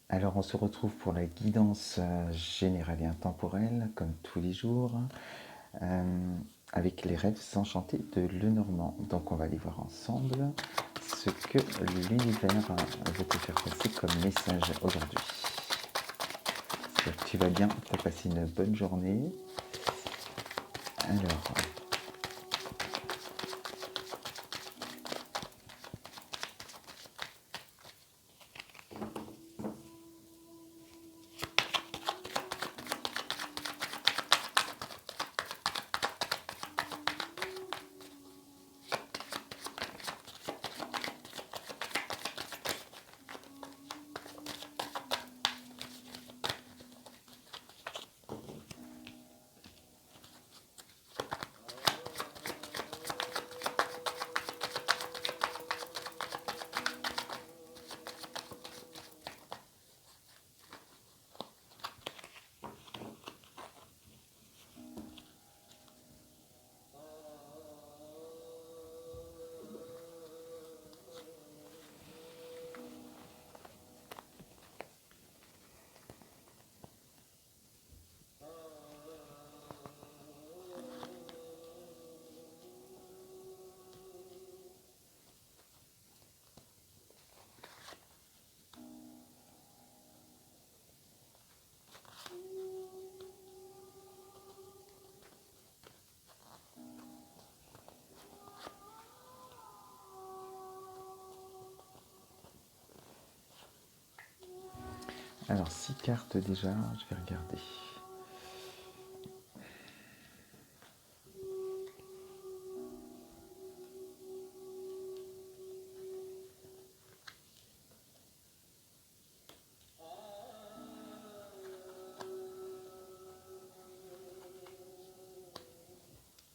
Alors, on se retrouve pour la guidance générale et intemporelle, comme tous les jours, avec les rêves enchantés de Lenormand. Donc, on va aller voir ensemble ce que l'univers veut te faire passer comme message aujourd'hui. J'espère que tu vas bien, tu as passé une bonne journée. Alors, alors, 6 cartes déjà, je vais regarder.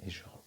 Et je recouvre.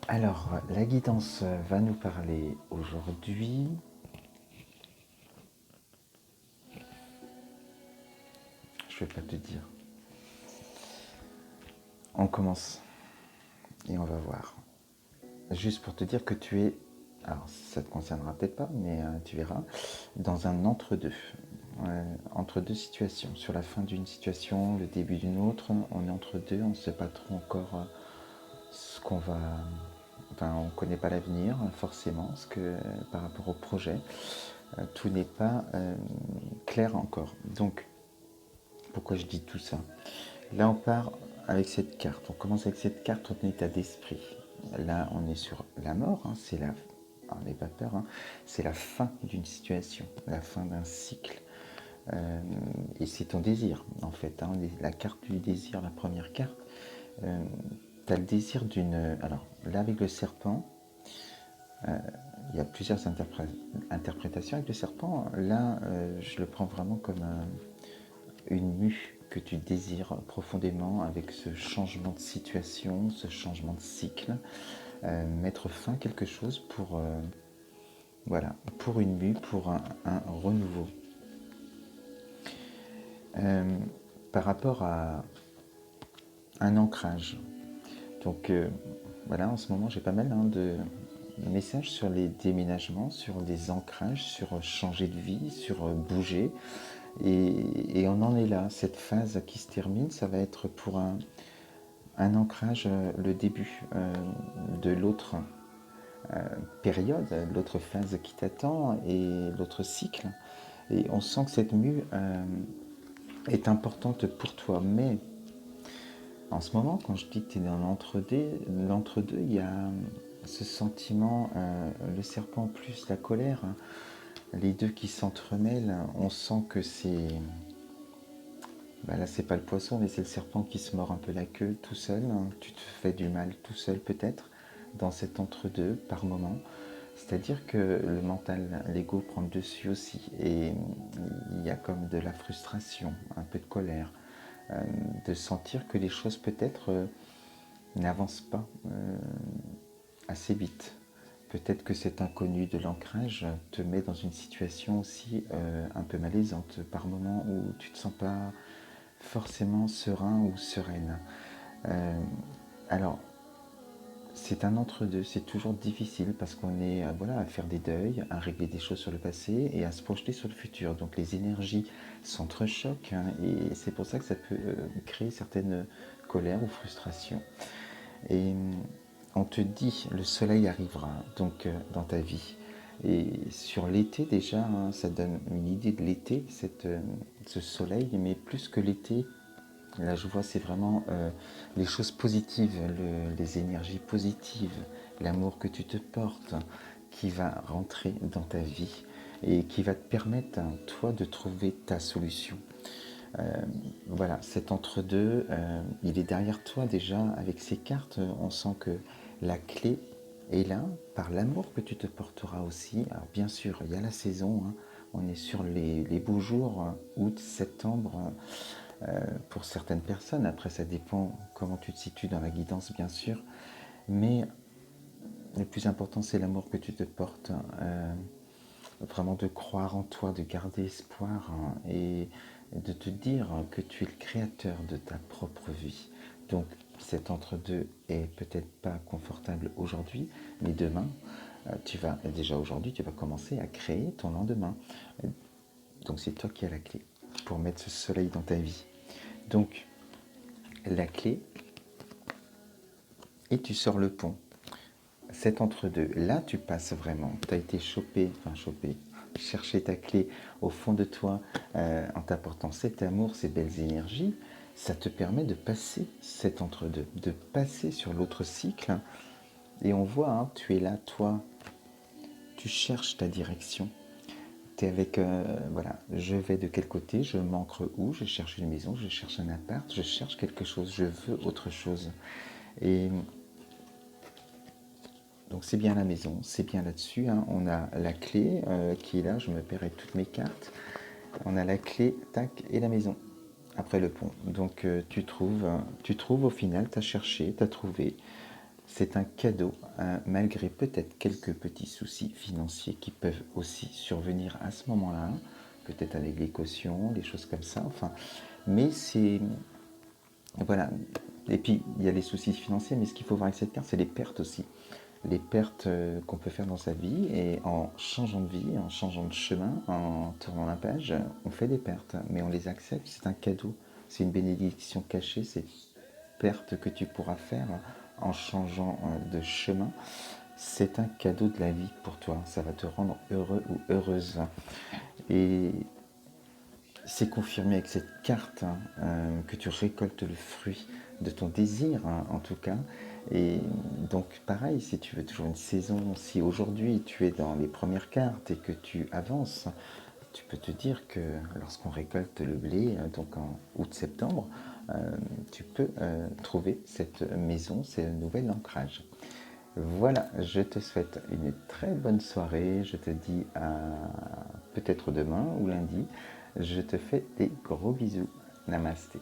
Alors, la guidance va nous parler aujourd'hui. Je ne vais pas te dire. On commence et on va voir. Juste pour te dire que tu es, alors ça te concernera peut-être pas, mais tu verras, dans un entre-deux. Entre deux situations. Sur la fin d'une situation, le début d'une autre, on est entre deux, on ne sait pas trop encore ce qu'on va. Enfin, on ne connaît pas l'avenir forcément, parce que par rapport au projet, tout n'est pas clair encore. Donc, pourquoi je dis tout ça? Là, on part avec cette carte. On commence avec cette carte en état d'esprit. Là, on est sur la mort. C'est la. N'aie pas peur. C'est la fin d'une situation, la fin d'un cycle. Et c'est ton désir, en fait. La carte du désir, la première carte. Tu as le désir d'une. Alors, là, avec le serpent, il y a plusieurs interprétations avec le serpent. Là, je le prends vraiment comme une mue que tu désires profondément avec ce changement de situation, ce changement de cycle, mettre fin à quelque chose pour, voilà, pour une mue, pour un renouveau. Par rapport à un ancrage. Donc voilà, en ce moment j'ai pas mal message sur les déménagements, sur les ancrages, sur changer de vie, sur bouger. Et on en est là. Cette phase qui se termine, ça va être pour un ancrage, le début de l'autre période, l'autre phase qui t'attend et l'autre cycle. Et on sent que cette mue est importante pour toi. Mais en ce moment, quand je dis que tu es dans l'entre-deux, il y a ce sentiment, le serpent plus la colère, hein, les deux qui s'entremêlent. On sent que c'est... Bah là, c'est pas le poisson, mais c'est le serpent qui se mord un peu la queue tout seul, hein. Tu te fais du mal tout seul peut-être, dans cet entre-deux par moment. C'est-à-dire que le mental, l'ego prend le dessus aussi. Et il y a comme de la frustration, un peu de colère, de sentir que les choses peut-être n'avancent pas assez vite. Peut-être que cet inconnu de l'ancrage te met dans une situation aussi un peu malaisante par moment où tu ne te sens pas forcément serein ou sereine. Alors, c'est un entre-deux, c'est toujours difficile parce qu'on est voilà, à faire des deuils, à régler des choses sur le passé et à se projeter sur le futur. Donc les énergies s'entrechoquent, hein, et c'est pour ça que ça peut créer certaines colères ou frustrations. Et on te dit, le soleil arrivera donc dans ta vie. Et sur l'été déjà, hein, ça donne une idée de l'été, ce soleil, mais plus que l'été, là je vois c'est vraiment les choses positives, les énergies positives, l'amour que tu te portes qui va rentrer dans ta vie et qui va te permettre, hein, toi, de trouver ta solution. Voilà, cet entre-deux, il est derrière toi déjà avec ces cartes. On sent que la clé est là par l'amour que tu te porteras aussi. Alors bien sûr, il y a la saison, hein. On est sur les beaux jours, août, septembre, pour certaines personnes. Après, ça dépend comment tu te situes dans la guidance, bien sûr. Mais le plus important, c'est l'amour que tu te portes. Vraiment de croire en toi, de garder espoir, hein, et de te dire que tu es le créateur de ta propre vie. Donc cet entre-deux est peut-être pas confortable aujourd'hui, mais demain, déjà aujourd'hui, tu vas commencer à créer ton lendemain. Donc c'est toi qui as la clé pour mettre ce soleil dans ta vie. Donc la clé, et tu sors le pont. Cet entre-deux, là tu passes vraiment. Tu as été chopé, chercher ta clé au fond de toi en t'apportant cet amour, ces belles énergies. Ça te permet de passer cet entre-deux, de passer sur l'autre cycle. Et on voit, hein, tu es là, toi, tu cherches ta direction. Tu es avec, voilà, je vais de quel côté, je m'ancre où, je cherche une maison, je cherche un appart, je cherche quelque chose, je veux autre chose. Et donc c'est bien la maison, c'est bien là-dessus, hein. On a la clé qui est là, je me perds avec toutes mes cartes. On a la clé, tac, et la maison, après le pont. Donc tu trouves au final, tu as cherché, tu as trouvé. C'est un cadeau, hein, malgré peut-être quelques petits soucis financiers qui peuvent aussi survenir à ce moment-là, peut-être avec les cautions, les choses comme ça, enfin. Mais c'est... Voilà. Et puis, il y a les soucis financiers, mais ce qu'il faut voir avec cette carte, c'est les pertes aussi. Les pertes qu'on peut faire dans sa vie, et en changeant de vie, en changeant de chemin, en tournant la page, on fait des pertes, mais on les accepte, c'est un cadeau, c'est une bénédiction cachée, c'est pertes que tu pourras faire en changeant de chemin. C'est un cadeau de la vie pour toi, ça va te rendre heureux ou heureuse. Et c'est confirmé avec cette carte, hein, que tu récoltes le fruit de ton désir, hein, en tout cas. Et donc pareil, si tu veux toujours une saison, si aujourd'hui tu es dans les premières cartes et que tu avances, tu peux te dire que lorsqu'on récolte le blé, donc en août-septembre, tu peux trouver cette maison, ce nouvel ancrage. Voilà, je te souhaite une très bonne soirée. Je te dis à peut-être demain ou lundi. Je te fais des gros bisous. Namasté.